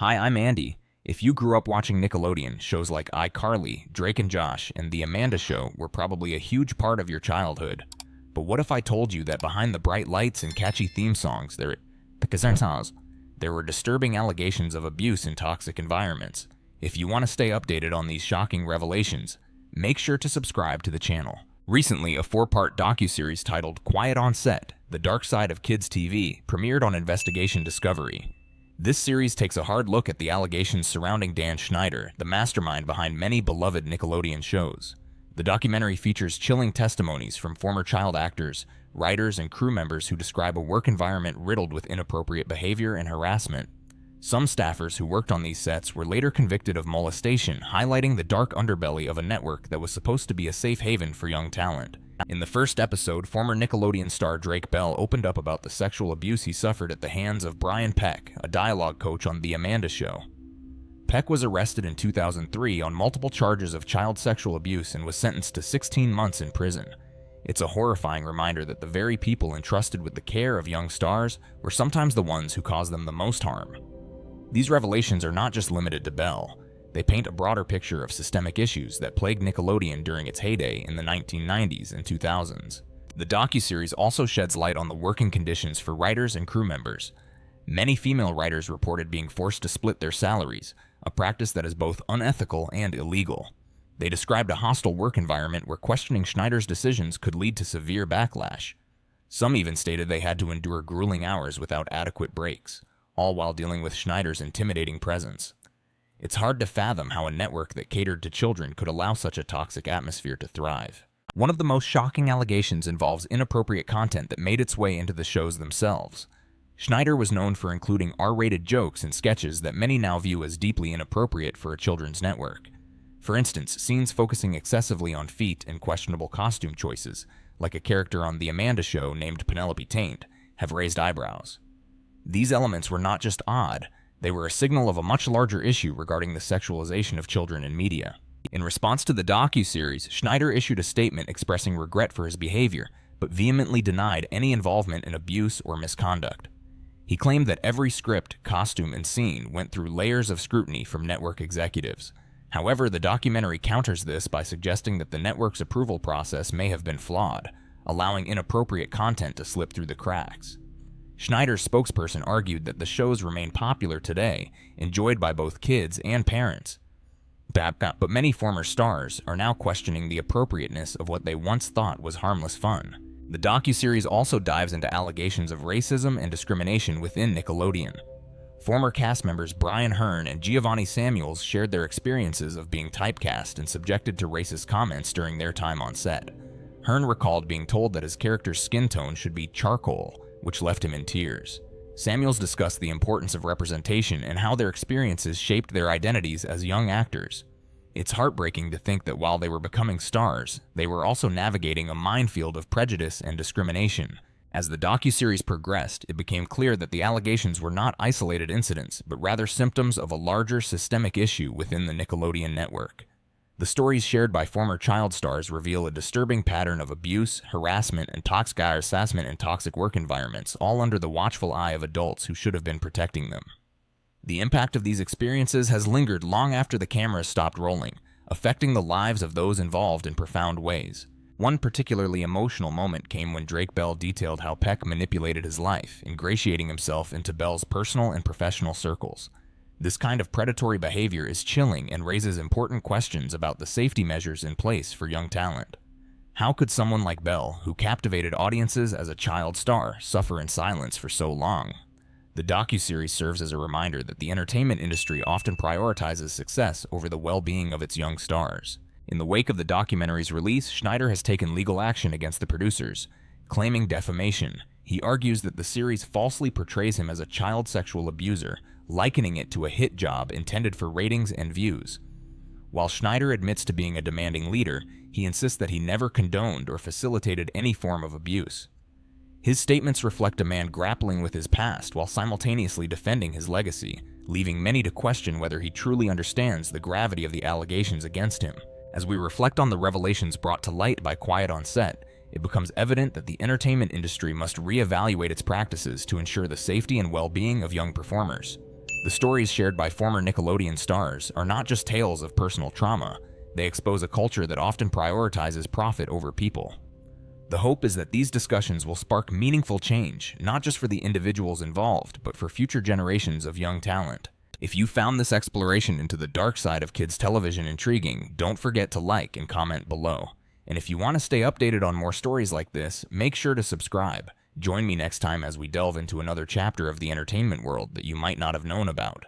Hi, I'm Andy. If you grew up watching Nickelodeon, shows like iCarly, Drake and Josh, and The Amanda Show were probably a huge part of your childhood. But what if I told you that behind the bright lights and catchy theme songs, there were disturbing allegations of abuse in toxic environments? If you want to stay updated on these shocking revelations, make sure to subscribe to the channel. Recently, a 4-part docuseries titled Quiet on Set: The Dark Side of Kids TV premiered on Investigation Discovery. This series takes a hard look at the allegations surrounding Dan Schneider, the mastermind behind many beloved Nickelodeon shows. The documentary features chilling testimonies from former child actors, writers, and crew members who describe a work environment riddled with inappropriate behavior and harassment. Some staffers who worked on these sets were later convicted of molestation, highlighting the dark underbelly of a network that was supposed to be a safe haven for young talent. In the first episode, former Nickelodeon star Drake Bell opened up about the sexual abuse he suffered at the hands of Brian Peck, a dialogue coach on The Amanda Show. Peck was arrested in 2003 on multiple charges of child sexual abuse and was sentenced to 16 months in prison. It's a horrifying reminder that the very people entrusted with the care of young stars were sometimes the ones who caused them the most harm. These revelations are not just limited to Bell. They paint a broader picture of systemic issues that plagued Nickelodeon during its heyday in the 1990s and 2000s. The docuseries also sheds light on the working conditions for writers and crew members. Many female writers reported being forced to split their salaries, a practice that is both unethical and illegal. They described a hostile work environment where questioning Schneider's decisions could lead to severe backlash. Some even stated they had to endure grueling hours without adequate breaks, all while dealing with Schneider's intimidating presence. It's hard to fathom how a network that catered to children could allow such a toxic atmosphere to thrive. One of the most shocking allegations involves inappropriate content that made its way into the shows themselves. Schneider was known for including R-rated jokes and sketches that many now view as deeply inappropriate for a children's network. For instance, scenes focusing excessively on feet and questionable costume choices, like a character on The Amanda Show named Penelope Taint, have raised eyebrows. These elements were not just odd, they were a signal of a much larger issue regarding the sexualization of children in media. In response to the docuseries, Schneider issued a statement expressing regret for his behavior, but vehemently denied any involvement in abuse or misconduct. He claimed that every script, costume, and scene went through layers of scrutiny from network executives. However, the documentary counters this by suggesting that the network's approval process may have been flawed, allowing inappropriate content to slip through the cracks. Schneider's spokesperson argued that the shows remain popular today, enjoyed by both kids and parents. But many former stars are now questioning the appropriateness of what they once thought was harmless fun. The docuseries also dives into allegations of racism and discrimination within Nickelodeon. Former cast members Brian Hearn and Giovanni Samuels shared their experiences of being typecast and subjected to racist comments during their time on set. Hearn recalled being told that his character's skin tone should be charcoal, which left him in tears. Samuels discussed the importance of representation and how their experiences shaped their identities as young actors. It's heartbreaking to think that while they were becoming stars, they were also navigating a minefield of prejudice and discrimination. As the docuseries progressed, it became clear that the allegations were not isolated incidents, but rather symptoms of a larger systemic issue within the Nickelodeon network. The stories shared by former child stars reveal a disturbing pattern of abuse, harassment, and toxic work environments, all under the watchful eye of adults who should have been protecting them. The impact of these experiences has lingered long after the cameras stopped rolling, affecting the lives of those involved in profound ways. One particularly emotional moment came when Drake Bell detailed how Peck manipulated his life, ingratiating himself into Bell's personal and professional circles. This kind of predatory behavior is chilling and raises important questions about the safety measures in place for young talent. How could someone like Bell, who captivated audiences as a child star, suffer in silence for so long? The docuseries serves as a reminder that the entertainment industry often prioritizes success over the well-being of its young stars. In the wake of the documentary's release, Schneider has taken legal action against the producers, claiming defamation. He argues that the series falsely portrays him as a child sexual abuser, likening it to a hit job intended for ratings and views. While Schneider admits to being a demanding leader, he insists that he never condoned or facilitated any form of abuse. His statements reflect a man grappling with his past while simultaneously defending his legacy, leaving many to question whether he truly understands the gravity of the allegations against him. As we reflect on the revelations brought to light by Quiet on Set, it becomes evident that the entertainment industry must reevaluate its practices to ensure the safety and well-being of young performers. The stories shared by former Nickelodeon stars are not just tales of personal trauma, they expose a culture that often prioritizes profit over people. The hope is that these discussions will spark meaningful change, not just for the individuals involved, but for future generations of young talent. If you found this exploration into the dark side of kids' television intriguing, don't forget to like and comment below. And if you want to stay updated on more stories like this, make sure to subscribe. Join me next time as we delve into another chapter of the entertainment world that you might not have known about.